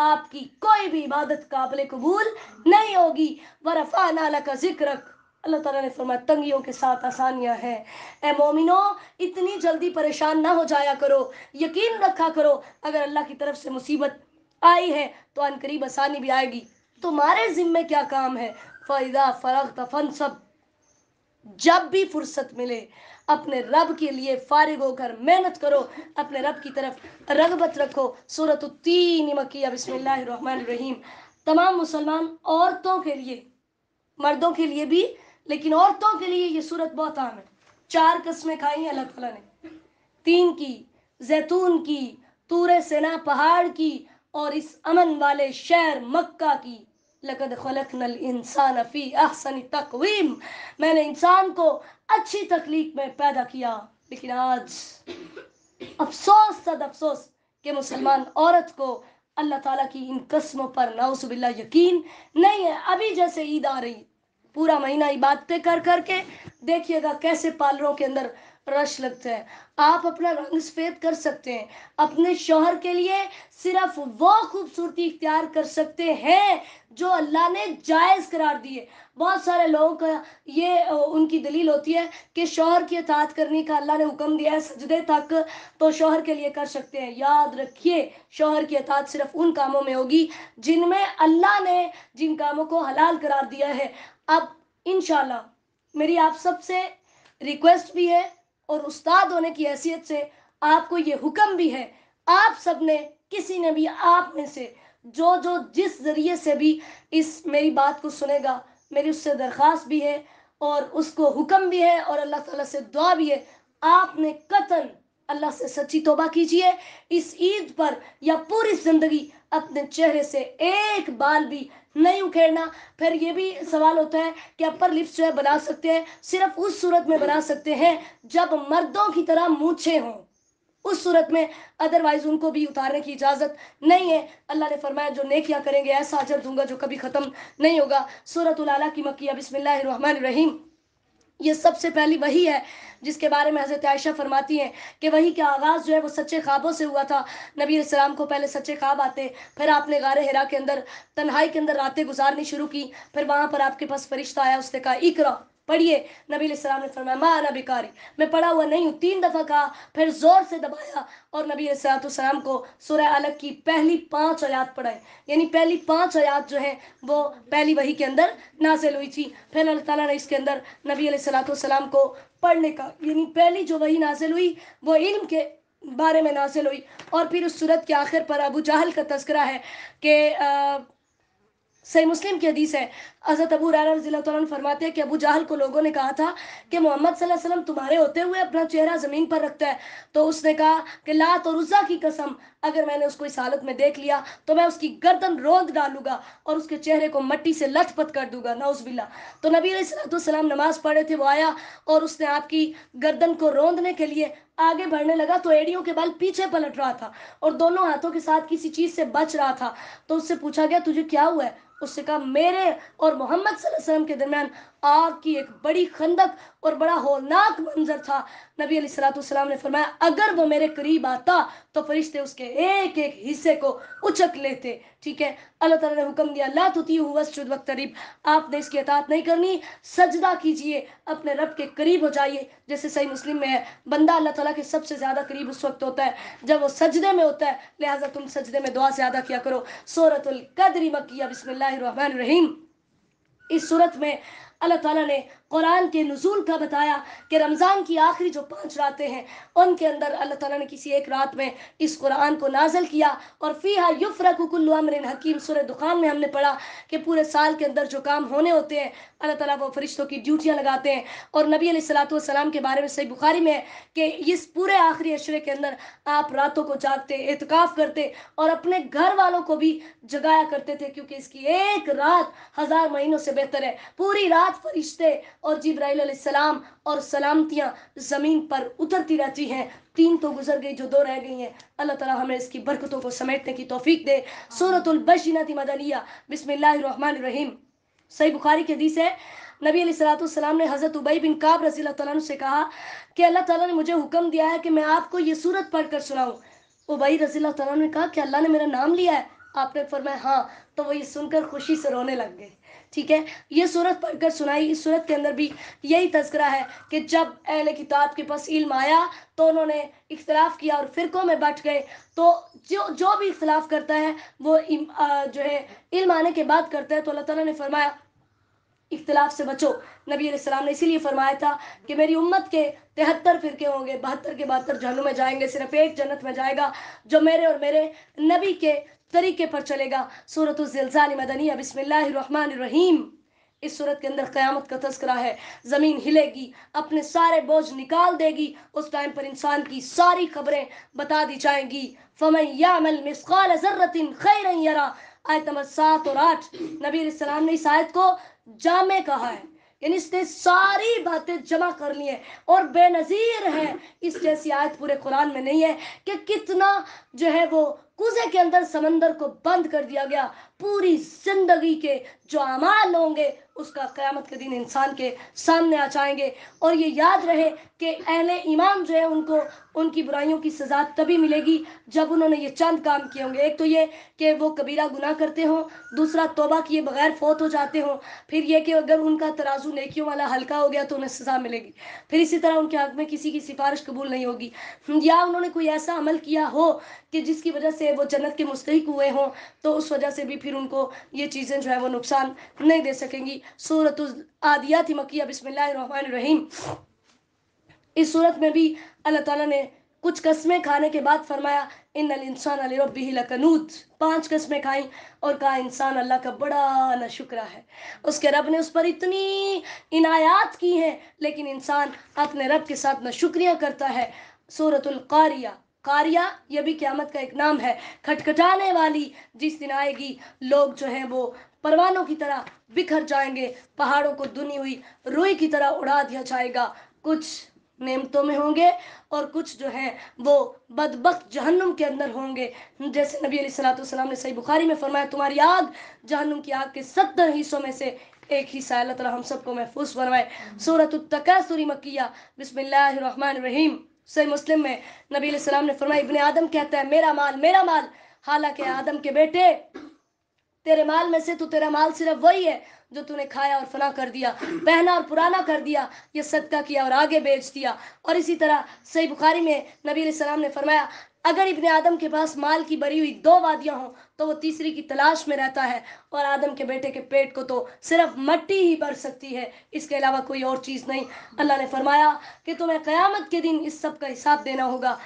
آپ کی کوئی بھی عبادت قابل قبول نہیں ہوگی. ورفعنا لک ذکرک، اللہ تعالیٰ نے فرمایا تنگیوں کے ساتھ آسانیاں ہیں. اے مومنو، اتنی جلدی پریشان نہ ہو جایا کرو، یقین رکھا کرو اگر اللہ کی طرف سے مصیبت آئی ہے تو ان قریب آسانی بھی آئے گی. تمہارے ذمے کیا کام ہے؟ فَإِذَا فَرَغْتَ فَانْصَبْ، جب بھی فرصت ملے اپنے رب کے لیے فارغ ہو کر محنت کرو، اپنے رب کی طرف رغبت رکھو. سورۃ التین مکیہ. بسم اللہ الرحمن الرحیم. تمام مسلمان عورتوں کے لیے، مردوں کے لیے بھی، لیکن عورتوں کے لیے یہ سورت بہت اہم ہے. 4 قسمیں کھائی ہیں اللہ تعالیٰ نے، 3 کی، زیتون کی، طور سینا پہاڑ کی، اور اس امن والے شہر مکہ کی. لقد خلقنا الانسان فی احسن تقویم، میں نے انسان کو اچھی تخلیق میں پیدا کیا. لیکن آج افسوس صد افسوس کہ مسلمان عورت کو اللہ تعالیٰ کی ان قسموں پر نعوذ باللہ یقین نہیں ہے. ابھی جیسے عید آ رہی، پورا مہینہ عبادتیں کر کر کے دیکھیے گا کیسے پارلروں کے اندر رش لگتا ہے. آپ اپنا رنگ سفید کر سکتے ہیں، اپنے شوہر کے لیے صرف وہ خوبصورتی اختیار کر سکتے ہیں جو اللہ نے جائز قرار دیے. بہت سارے لوگوں کا یہ ان کی دلیل ہوتی ہے کہ شوہر کی اطاعت کرنے کا اللہ نے حکم دیا ہے سجدے تک تو شوہر کے لیے کر سکتے ہیں. یاد رکھیے شوہر کی اطاعت صرف ان کاموں میں ہوگی جن میں اللہ نے جن کاموں کو حلال قرار دیا ہے. اب انشاءاللہ میری آپ سب سے ریکویسٹ بھی ہے اور استاد ہونے کی حیثیت سے آپ کو یہ حکم بھی ہے، آپ سب نے کسی نے بھی آپ میں سے جو جس ذریعے سے بھی اس میری بات کو سنے گا، میری اس سے درخواست بھی ہے اور اس کو حکم بھی ہے اور اللہ تعالیٰ سے دعا بھی ہے، آپ نے قطعاً اللہ سے سچی توبہ کیجئے. اس عید پر یا پوری زندگی اپنے چہرے سے ایک بال بھی نہیں اکھیڑنا. پھر یہ بھی سوال ہوتا ہے کہ اپر لپس جو ہے بنا سکتے ہیں، صرف اس صورت میں بنا سکتے ہیں جب مردوں کی طرح مونچھیں ہوں، اس صورت میں، ادروائز ان کو بھی اتارنے کی اجازت نہیں ہے. اللہ نے فرمایا جو نیکیاں کریں گے ایسا اجر دوں گا جو کبھی ختم نہیں ہوگا. سورۃ العلیٰ کی مکیہ. بسم اللہ الرحمن الرحیم. یہ سب سے پہلی وحی ہے جس کے بارے میں حضرت عائشہ فرماتی ہیں کہ وحی کا آغاز جو ہے وہ سچے خوابوں سے ہوا تھا. نبی علیہ السلام کو پہلے سچے خواب آتے، پھر آپ نے غار حرا کے اندر تنہائی کے اندر راتیں گزارنی شروع کی، پھر وہاں پر آپ کے پاس فرشتہ آیا، اس نے کہا اقرا، پڑھیے. نبی علیہ السلام نے فرمایا ما انا بقاری، میں پڑھا ہوا نہیں ہوں. 3 دفعہ کہا، پھر زور سے دبایا اور نبی علیہ السلام کو سورہ علق کی پہلی 5 آیات پڑھائے. یعنی پہلی 5 آیات جو ہیں وہ پہلی وحی کے اندر نازل ہوئی تھی. پھر اللہ تعالیٰ نے اس کے اندر نبی علیہ السلام کو پڑھنے کا، یعنی پہلی جو وحی نازل ہوئی وہ علم کے بارے میں نازل ہوئی. اور پھر اس سورت کے آخر پر ابو جہل کا تذکرہ ہے کہ صحیح مسلم کی حدیث ہے، حضرت ابو ہریرہ رضی اللہ تعالیٰ عنہ فرماتے ہیں کہ ابو جہل کو لوگوں نے کہا تھا کہ محمد صلی اللہ علیہ وسلم تمہارے ہوتے ہوئے اپنا چہرہ زمین پر رکھتا ہے. تو اس نے کہا کہ لات اور عزیٰ کی قسم، اگر میں نے اس کو اس حالت میں دیکھ لیا تو میں اس کی گردن روند ڈالوں گا اور اس کے چہرے کو مٹی سے لت پت کر دوں گا، نعوذ باللہ. تو نبی علیہ السلام نماز پڑھ رہے تھے، وہ آیا اور اس نے آپ کی گردن کو روندنے کے لیے آگے بڑھنے لگا تو ایڑیوں کے بال پیچھے پلٹ رہا تھا اور دونوں ہاتھوں کے ساتھ کسی چیز سے بچ رہا تھا. تو اس سے پوچھا گیا تجھے کیا ہوا ہے؟ اس سے کہا میرے اور محمد صلی اللہ علیہ وسلم کے درمیان آگ کی ایک بڑی خندق اور بڑا ہولناک منظر تھا. نبی علیہ السلام نے فرمایا اگر وہ میرے قریب آتا تو فرشتے اس کے ایک ایک حصے کو اچک لیتے. ٹھیک ہے، اللہ تعالیٰ نے حکم دیا لا تطیعہ واسجد واقترب، آپ نے اس کی اطاعت نہیں کرنی، سجدہ کیجئے، اپنے رب کے قریب ہو جائیے. جیسے صحیح مسلم میں ہے بندہ اللہ تعالیٰ کے سب سے زیادہ قریب اس وقت ہوتا ہے جب وہ سجدے میں ہوتا ہے، لہٰذا تم سجدے میں دعا زیادہ کیا کرو. سورۃ القدر مکیہ. بسم اللہ الرحمن الرحیم. اس صورت میں اللہ تعالیٰ نے قرآن کے نزول کا بتایا کہ رمضان کی آخری جو 5 راتیں ہیں ان کے اندر اللہ تعالیٰ نے کسی ایک رات میں اس قرآن کو نازل کیا. اور فیہا یفرق کل امر حکیم، سورہ دخان میں ہم نے پڑھا کہ پورے سال کے اندر جو کام ہونے ہوتے ہیں اللہ تعالیٰ وہ فرشتوں کی ڈیوٹیاں لگاتے ہیں. اور نبی علیہ السلام کے بارے میں صحیح بخاری میں ہے کہ اس پورے آخری عشرے کے اندر آپ راتوں کو جاگتے، اعتکاف کرتے اور اپنے گھر والوں کو بھی جگایا کرتے تھے، کیونکہ اس کی ایک رات 1000 مہینوں سے بہتر ہے. پوری رات فرشتے اور جبرائیل علیہ السلام اور سلامتیاں زمین پر اترتی رہتی ہیں. 3 تو گزر گئی، جو 2 رہ گئی ہیں، اللہ تعالیٰ ہمیں اس کی برکتوں کو سمیٹنے کی توفیق دے. سورۃ البینہ مدنیہ. بسم اللہ الرحمن الرحیم. صحیح بخاری کی حدیث ہے، نبی علیہ السلام نے حضرت ابی بن کعب رضی اللہ تعالیٰ عنہ سے کہا کہ اللہ تعالیٰ نے مجھے حکم دیا ہے کہ میں آپ کو یہ سورت پڑھ کر سناؤں. ابی رضی اللہ تعالیٰ عنہ نے کہا کہ اللہ نے میرا نام لیا ہے؟ آپ نے فرمایا ہاں، تو وہ یہ سن کر خوشی سے رونے لگ گئے. ٹھیک ہے، یہ صورت پڑھ کر سنائی. اس صورت کے اندر بھی یہی تذکرہ ہے کہ جب اہل کتاب کے پاس علم آیا تو انہوں نے اختلاف کیا اور فرقوں میں بٹ گئے. تو جو بھی اختلاف کرتا ہے وہ جو ہے علم آنے کے بعد کرتا ہے. تو اللہ تعالیٰ نے فرمایا اختلاف سے بچو. نبی علیہ السلام نے اسی لیے فرمایا تھا کہ میری امت کے 73 فرقے ہوں گے، 72 کے 72 جہنم میں جائیں گے، صرف ایک جنت میں جائے گا جو میرے اور میرے نبی کے طریقے پر چلے گا. سورۃ الزلزال مدنیہ. بسم اللہ الرحمن الرحیم. اس صورت کے اندر قیامت کا تذکرہ ہے. زمین ہلے گی، اپنے سارے بوجھ نکال دے گی. اس ٹائم پر انسان کی ساری خبریں بتا دی جائیں گی. فَمَن يَعْمَلْ مِثْقَالَ ذَرَّةٍ خَيْرًا يَرَهُ. آیت نمبر 7 اور 8. نبی علیہ السلام نے اس آیت کو جامع کہا ہے، یعنی اس نے ساری باتیں جمع کر لی ہیں اور بے نظیر ہے. اس جیسی آیت پورے قرآن میں نہیں ہے کہ کتنا جو ہے وہ کوزے کے اندر سمندر کو بند کر دیا گیا. پوری زندگی کے جو اعمال ہوں گے اس کا قیامت کے دن انسان کے سامنے آ جائیں گے. اور یہ یاد رہے کہ اہل ایمان جو ہے ان کو ان کی برائیوں کی سزا تبھی ملے گی جب انہوں نے یہ چند کام کیے ہوں گے. ایک تو یہ کہ وہ کبیرہ گناہ کرتے ہوں، دوسرا توبہ کیے بغیر فوت ہو جاتے ہوں، پھر یہ کہ اگر ان کا ترازو نیکیوں والا ہلکا ہو گیا تو انہیں سزا ملے گی، پھر اسی طرح ان کے حق میں کسی کی سفارش قبول نہیں ہوگی، یا انہوں نے کوئی ایسا عمل کیا ہو کہ جس کی وجہ سے وہ جنت کے مستحق ہوئے ہوں تو اس وجہ سے بھی پھر ان کو یہ چیزیں جو ہے وہ نقصان نہیں دے سکیں گی. سورۃ العادیات مکیہ. بسم اللہ الرحمن الرحیم. اس صورت میں بھی اللہ تعالیٰ نے کچھ قسمیں کھانے کے بعد فرمایا ان الانسان لربہ لکنود. 5 قسمیں کھائیں اور کہا انسان اللہ کا بڑا ناشکرا ہے. اس کے رب نے اس پر اتنی عنایات کی ہیں لیکن انسان اپنے رب کے ساتھ ناشکریہ کرتا ہے. سورۃ القاریہ. قاریہ یہ بھی قیامت کا ایک نام ہے. کھٹکھٹانے والی. جس دن آئے گی لوگ جو ہیں وہ پروانوں کی طرح بکھر جائیں گے، پہاڑوں کو دنی ہوئی روئی کی طرح اڑا دیا جائے گا. کچھ نعمتوں میں ہوں گے اور کچھ جو ہیں وہ بدبخت جہنم کے اندر ہوں گے. جیسے نبی علیہ الصلوۃ والسلام نے صحیح بخاری میں فرمایا تمہاری آگ جہنم کی آگ کے 70 حصوں میں سے ایک حصہ. اللہ تعالیٰ ہم سب کو محفوظ فرمائے. سورۃ التکاثر مکیہ. بسم اللہ الرحمن الرحیم. صحیح مسلم میں نبی علیہ السلام نے فرمایا ابن آدم کہتا ہے میرا مال میرا مال. حالانکہ آدم کے بیٹے تیرے مال میں سے تو تیرا مال صرف وہی ہے جو تو نے کھایا اور فنا کر دیا، پہنا اور پرانا کر دیا، یہ صدقہ کیا اور آگے بیچ دیا. اور اسی طرح صحیح بخاری میں نبی علیہ السلام نے فرمایا اگر ابن آدم کے پاس مال کی بری ہوئی 2 وادیاں ہوں تو وہ تیسری کی تلاش میں رہتا ہے، اور آدم کے بیٹے کے پیٹ کو تو صرف مٹی ہی بھر سکتی ہے، اس کے علاوہ کوئی اور چیز نہیں. اللہ نے فرمایا کہ تمہیں قیامت کے دن اس سب کا حساب دینا ہوگا.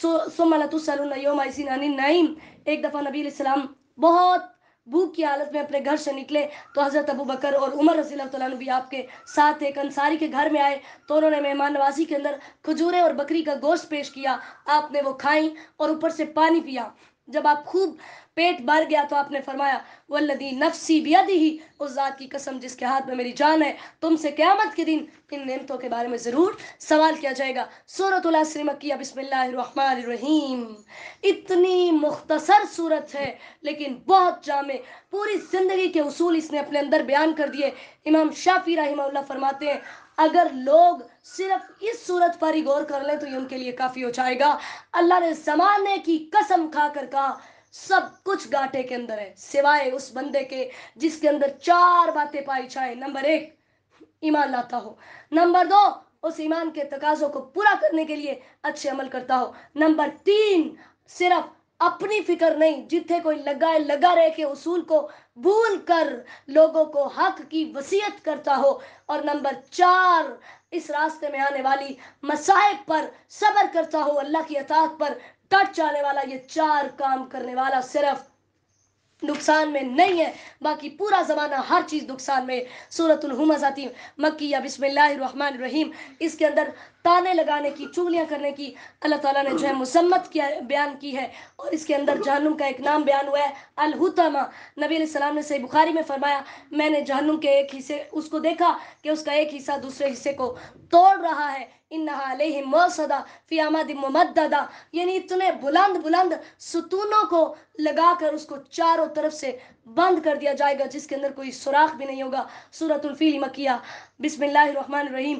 ثم لتسألن یومئذ عن النعیم. ایک دفعہ نبی علیہ السلام بہت بھوک کی حالت میں اپنے گھر سے نکلے تو حضرت ابو بکر اور عمر رضی اللہ تعالیٰ عنہ بھی آپ کے ساتھ ایک انصاری کے گھر میں آئے تو انہوں نے مہمان نوازی کے اندر کھجورے اور بکری کا گوشت پیش کیا. آپ نے وہ کھائیں اور اوپر سے پانی پیا. جب آپ خوب پیٹ بھر گیا تو آپ نے فرمایا والذی نفسی بیدہ، اس ذات کی قسم جس کے ہاتھ میں میری جان ہے تم سے قیامت کے دن ان نعمتوں کے بارے میں ضرور سوال کیا جائے گا. سورۃ العصر مکیہ. بسم اللہ الرحمن الرحیم. اتنی مختصر صورت ہے لیکن بہت جامع. پوری زندگی کے اصول اس نے اپنے اندر بیان کر دیے. امام شافعی رحمہ اللہ فرماتے ہیں اگر لوگ صرف اس صورت پر ہی غور کر لیں تو یہ ان کے لیے کافی ہو جائے گا. اللہ نے زمانے کی قسم کھا کر کہا سب کچھ گاٹے کے اندر ہے سوائے اس بندے کے جس کے اندر 4 باتیں پائی جائیں. نمبر 1 ایمان لاتا ہو، نمبر 2 اس ایمان کے تقاضوں کو پورا کرنے کے لیے اچھے عمل کرتا ہو، نمبر 3 صرف اپنی فکر نہیں جتنے کوئی لگا رہے کہ اصول کو بھول کر لوگوں کو حق کی وصیت کرتا ہو، اور نمبر 4 اس راستے میں آنے والی مصائب پر صبر کرتا ہو، اللہ کی اطاعت پر ڈٹ جانے والا. یہ 4 کام کرنے والا صرف نقصان میں نہیں ہے، باقی پورا زمانہ ہر چیز نقصان میں. سورۃ الہمزہ مکیہ. بسم اللہ الرحمن الرحیم. اس کے اندر تانے لگانے کی، چغلیاں کرنے کی اللہ تعالیٰ نے جو ہے مذمت کیا بیان کی ہے، اور اس کے اندر جہنم کا ایک نام بیان ہوا ہے الحطمہ. نبی علیہ السلام نے صحیح بخاری میں فرمایا میں نے جہنم کے ایک حصے اس کو دیکھا کہ اس کا ایک حصہ دوسرے حصے کو توڑ رہا ہے. انہا علیہم موصدہ فی اماد ممددہ، یعنی اتنے بلند بلند ستونوں کو لگا کر اس کو چاروں طرف سے بند کر دیا جائے گا جس کے اندر کوئی سوراخ بھی نہیں ہوگا. سورۃ الفیل مکیہ. بسم اللہ الرحمن الرحیم.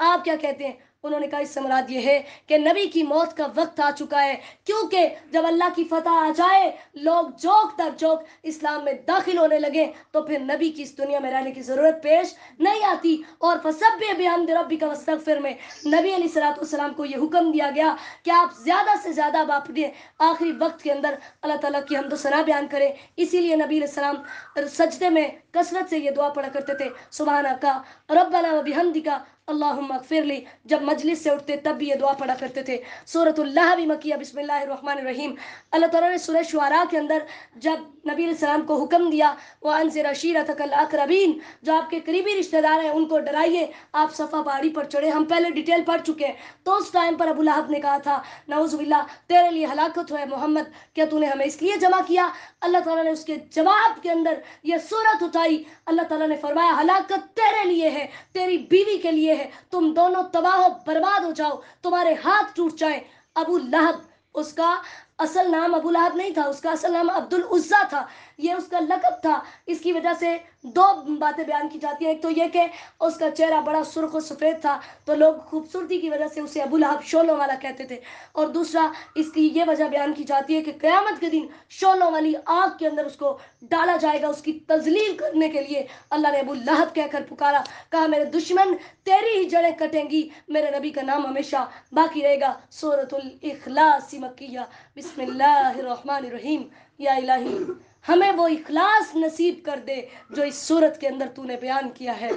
آپ کیا کہتے ہیں؟ انہوں نے کہا اس سے مراد یہ ہے کہ نبی کی موت کا وقت آ چکا ہے، کیونکہ جب اللہ کی فتح آ جائے، لوگ جوک در جوک اسلام میں داخل ہونے لگے، تو پھر نبی کی اس دنیا میں رہنے کی ضرورت پیش نہیں آتی۔ اور فسبح بحمد ربک واستغفر میں نبی علیہ الصلوۃ والسلام کو یہ حکم دیا گیا کہ آپ زیادہ سے زیادہ اب اپنے آخری وقت کے اندر اللہ تعالیٰ کی حمد و ثنا بیان کریں۔ اسی لیے نبی علیہ السلام سجدے میں کثرت سے یہ دعا پڑھا کرتے تھے، سبحانک ربنا و بحمدک اللہم اغفر لی۔ جب مجلس سے اٹھتے تب بھی یہ دعا پڑھا کرتے تھے۔ سورۃ اللہب مکیہ، بسم اللہ الرحمن الرحیم۔ اللہ تعالیٰ نے سورہ شعراء کے اندر جب نبی علیہ السلام کو حکم دیا وَأَنذِرْ عَشِيرَتَكَ الْأَقْرَبِينَ، جو آپ کے قریبی رشتہ دار ہیں ان کو ڈرائیے، آپ صفا پہاڑی پر چڑھے، ہم پہلے ڈیٹیل پڑھ چکے ہیں۔ تو اس ٹائم پر ابو لہب نے کہا تھا نعوذ باللہ تیرے لیے ہلاکت ہو ہے محمد، کیا تو نے ہمیں اس لیے جمع کیا؟ اللہ تعالیٰ نے اس کے جواب کے اندر یہ صورت اٹھائی، اللہ تعالیٰ نے فرمایا ہلاکت تیرے لیے ہے، تیری بیوی کے لیے ہے، تم دونوں تباہ و برباد ہو جاؤ، تمہارے ہاتھ ٹوٹ جائیں۔ ابو لہب، اس کا اصل نام ابو لہب نہیں تھا، اس کا اصل نام عبد العزیٰ تھا، یہ اس کا لقب تھا۔ اس کی وجہ سے دو باتیں بیان کی جاتی ہیں، ایک تو یہ کہ اس کا چہرہ بڑا سرخ و سفید تھا تو لوگ خوبصورتی کی وجہ سے اسے ابو لہب شولوں والا کہتے تھے، اور دوسرا اس کی یہ وجہ بیان کی جاتی ہے کہ قیامت کے دن شولوں والی آگ کے اندر اس کو ڈالا جائے گا۔ اس کی تذلیل کرنے کے لیے اللہ نے ابو لہب کہہ کر پکارا، کہا میرے دشمن تیری ہی جڑیں کٹیں گی، میرے نبی کا نام ہمیشہ باقی رہے گا۔ سورۃ الاخلاص مکیہ، بسم اللہ الرحمن الرحیم۔ یا الہی ہمیں وہ اخلاص نصیب کر دے جو اس سورت کے اندر تو نے بیان کیا ہے۔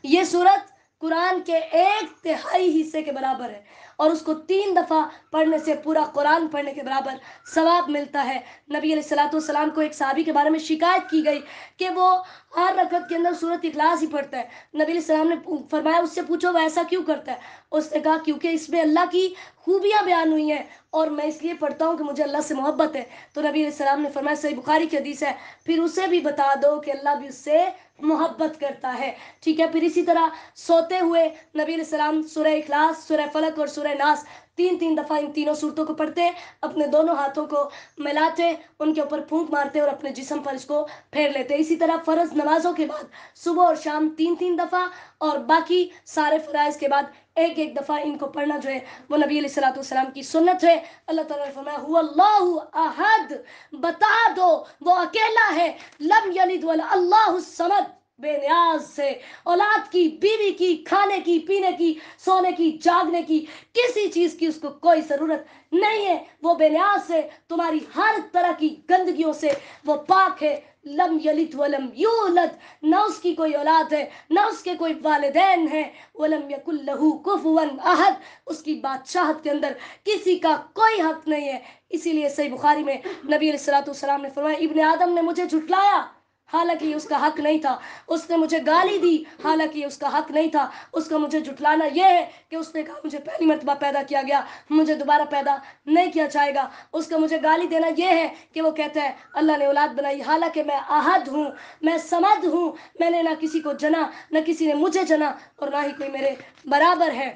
یہ سورت قرآن کے 1/3 حصے کے برابر ہے، اور اس کو 3 دفعہ پڑھنے سے پورا قرآن پڑھنے کے برابر ثواب ملتا ہے۔ نبی علیہ الصلوۃ والسلام کو ایک صحابی کے بارے میں شکایت کی گئی کہ وہ ہر رکعت کے اندر سورت اخلاص ہی پڑھتا ہے۔ نبی علیہ السلام نے فرمایا اس سے پوچھو وہ ایسا کیوں کرتا ہے؟ اس نے کہا کیونکہ اس میں اللہ کی خوبیاں بیان ہوئی ہیں، اور میں اس لیے پڑھتا ہوں کہ مجھے اللہ سے محبت ہے۔ تو نبی علیہ السلام نے فرمایا، صحیح بخاری کی حدیث ہے، پھر اسے بھی بتا دو کہ اللہ بھی اس سے محبت کرتا ہے، ٹھیک ہے۔ پھر اسی طرح سوتے ہوئے نبی علیہ السلام سورہ اخلاص، سورہ فلق اور سورہ ناس 3 دفعہ ان تینوں صورتوں کو پڑھتے، اپنے دونوں ہاتھوں کو ملاتے، ان کے اوپر پھونک مارتے اور اپنے جسم پر اس کو پھیر لیتے۔ اسی طرح فرض نمازوں کے بعد صبح اور شام 3 دفعہ، اور باقی سارے فرائض کے بعد 1 دفعہ ان کو پڑھنا جو ہے وہ نبی علیہ الصلوۃ والسلام کی سنت ہے۔ اللہ تعالیٰ نے فرمایا هو اللہ احد، بتا دو وہ اکیلا ہے، لم یلد اللہ الصمد، بے نیاز سے، اولاد کی، بیوی کی، کھانے کی، پینے کی، سونے کی، جاگنے کی، کسی چیز کی اس کو کوئی ضرورت نہیں ہے، وہ بے نیاز سے، تمہاری ہر طرح کی گندگیوں سے وہ پاک ہے۔ لم یلد ولم یولد، نہ اس کی کوئی اولاد ہے، نہ اس کے کوئی والدین ہیں، ولم یکن لہ کفوا احد، اس کی بادشاہت کے اندر کسی کا کوئی حق نہیں ہے۔ اسی لیے صحیح بخاری میں نبی علیہ الصلوۃ والسلام نے فرمایا ابن آدم نے مجھے جھٹلایا حالانکہ یہ اس کا حق نہیں تھا، اس نے مجھے گالی دی حالانکہ یہ اس کا حق نہیں تھا، اس کا مجھے جھٹلانا یہ ہے کہ اس نے کہا مجھے پہلی مرتبہ پیدا کیا گیا، مجھے دوبارہ پیدا نہیں کیا جائے گا، اس کا مجھے گالی دینا یہ ہے کہ وہ کہتا ہے اللہ نے اولاد بنائی، حالانکہ میں احد ہوں، میں صمد ہوں، میں نے نہ کسی کو جنا، نہ کسی نے مجھے جنا، اور نہ ہی کوئی میرے برابر ہے۔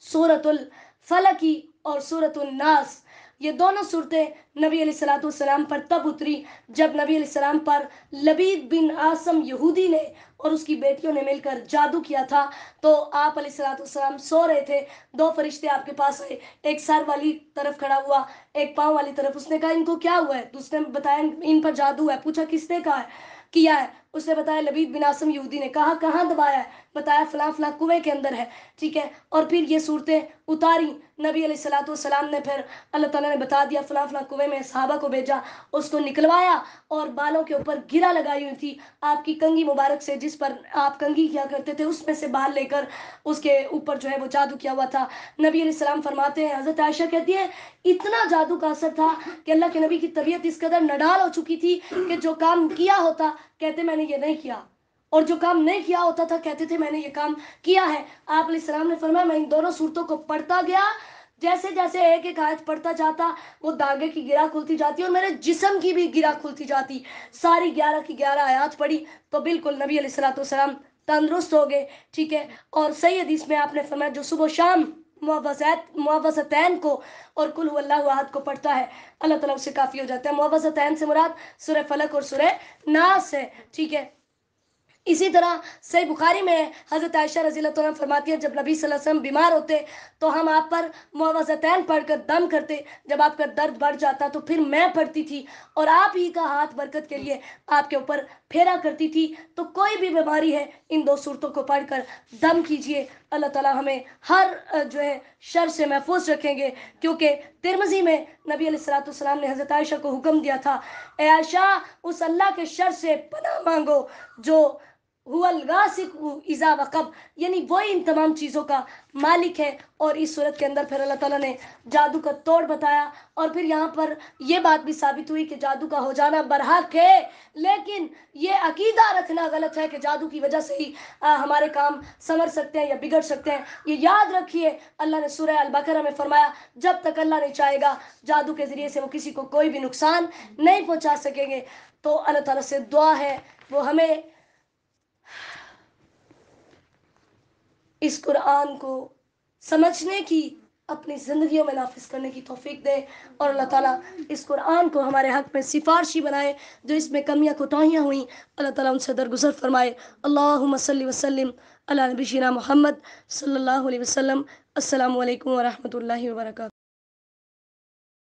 سورۃ الفلق اور سورۃ الناس، یہ دونوں صورتیں نبی علیہ الصلوۃ والسلام پر تب اتری جب نبی علیہ السلام پر لبید بن عاصم یہودی نے اور اس کی بیٹیوں نے مل کر جادو کیا تھا۔ تو آپ علیہ الصلوۃ والسلام سو رہے تھے، 2 فرشتے آپ کے پاس آئے، ایک سر والی طرف کھڑا ہوا، ایک پاؤں والی طرف۔ اس نے کہا ان کو کیا ہوا ہے؟ دوسرے نے بتایا ان پر جادو ہے۔ پوچھا کس نے کہا ہے کیا ہے؟ اس نے بتایا لبید بن عاصم یہودی نے۔ کہا کہاں دبایا ہے؟ بتایا فلاں فلاں کنویں کے اندر ہے، ٹھیک ہے۔ اور پھر یہ صورتیں اتاری نبی علیہ الصلوۃ والسلام نے، پھر اللہ تعالیٰ نے بتا دیا فلاں فلاں کنویں میں، صحابہ کو بھیجا، اس کو نکلوایا، اور بالوں کے اوپر گرہ لگائی ہوئی تھی آپ کی کنگھی مبارک سے، جس پر آپ کنگھی کیا کرتے تھے، اس میں سے بال لے کر اس کے اوپر جو ہے وہ جادو کیا ہوا تھا۔ نبی علیہ السلام فرماتے ہیں، حضرت عائشہ کہتی ہے اتنا جادو کا اثر تھا کہ اللہ کے نبی کی طبیعت اس قدر نڈال ہو چکی تھی کہ جو کام کیا ہوتا کہتے میں نے یہ نہیں کیا، اور جو کام نہیں کیا ہوتا تھا کہتے تھے میں نے یہ کام کیا ہے۔ آپ علیہ السلام نے فرمایا میں ان دونوں صورتوں کو پڑھتا گیا، جیسے جیسے ایک ایک آیت پڑھتا جاتا وہ دھاگے کی گرہ کھلتی جاتی اور میرے جسم کی بھی گرہ کھلتی جاتی۔ ساری 11 کی 11 آیات پڑھی تو بالکل نبی علیہ الصلوۃ والسلام تندرست ہو گئے، ٹھیک ہے۔ اور صحیح حدیث میں آپ نے فرمایا جو صبح و شام معوذتین کو اور قل هو اللہ احد کو پڑھتا ہے اللہ تعالیٰ اس سے کافی ہو جاتا ہے۔ معوذتین سے مراد سورہ فلق اور سورہ ناس ہے، ٹھیک ہے۔ اسی طرح صحیح بخاری میں حضرت عائشہ رضی اللہ عنہ فرماتی ہے جب نبی صلی اللہ علیہ وسلم بیمار ہوتے تو ہم آپ پر معوذتین پڑھ کر دم کرتے، جب آپ کا درد بڑھ جاتا تو پھر میں پڑھتی تھی اور آپ ہی کا ہاتھ برکت کے لیے آپ کے اوپر پھیرا کرتی تھی۔ تو کوئی بھی بیماری ہے ان دو صورتوں کو پڑھ کر دم کیجئے، اللہ تعالیٰ ہمیں ہر جو ہے شر سے محفوظ رکھیں گے، کیونکہ ترمذی میں نبی علیہ السلام نے حضرت عائشہ کو حکم دیا تھا، اے عائشہ اس اللہ کے شر سے پناہ مانگو جو هو الغاسق اذا وقب، یعنی وہی ان تمام چیزوں کا مالک ہے۔ اور اس صورت کے اندر پھر اللہ تعالیٰ نے جادو کا توڑ بتایا، اور پھر یہاں پر یہ بات بھی ثابت ہوئی کہ جادو کا ہو جانا برحق ہے، لیکن یہ عقیدہ رکھنا غلط ہے کہ جادو کی وجہ سے ہی ہمارے کام سنور سکتے ہیں یا بگڑ سکتے ہیں۔ یہ یاد رکھیے، اللہ نے سورہ البقرہ میں فرمایا جب تک اللہ نہیں چاہے گا جادو کے ذریعے سے وہ کسی کو کوئی بھی نقصان نہیں پہنچا سکیں گے۔ تو اللہ تعالیٰ سے دعا ہے وہ ہمیں اس قرآن کو سمجھنے کی، اپنی زندگیوں میں نافذ کرنے کی توفیق دے، اور اللہ تعالیٰ اس قرآن کو ہمارے حق میں سفارشی بنائے، جو اس میں کمیاں کوتاہیاں ہوئیں اللہ تعالیٰ ان سے درگزر فرمائے۔ اللہم صلی وسلم علی نبینا محمد صلی اللہ علیہ وسلم۔ السلام علیکم ورحمۃ اللہ وبرکاتہ۔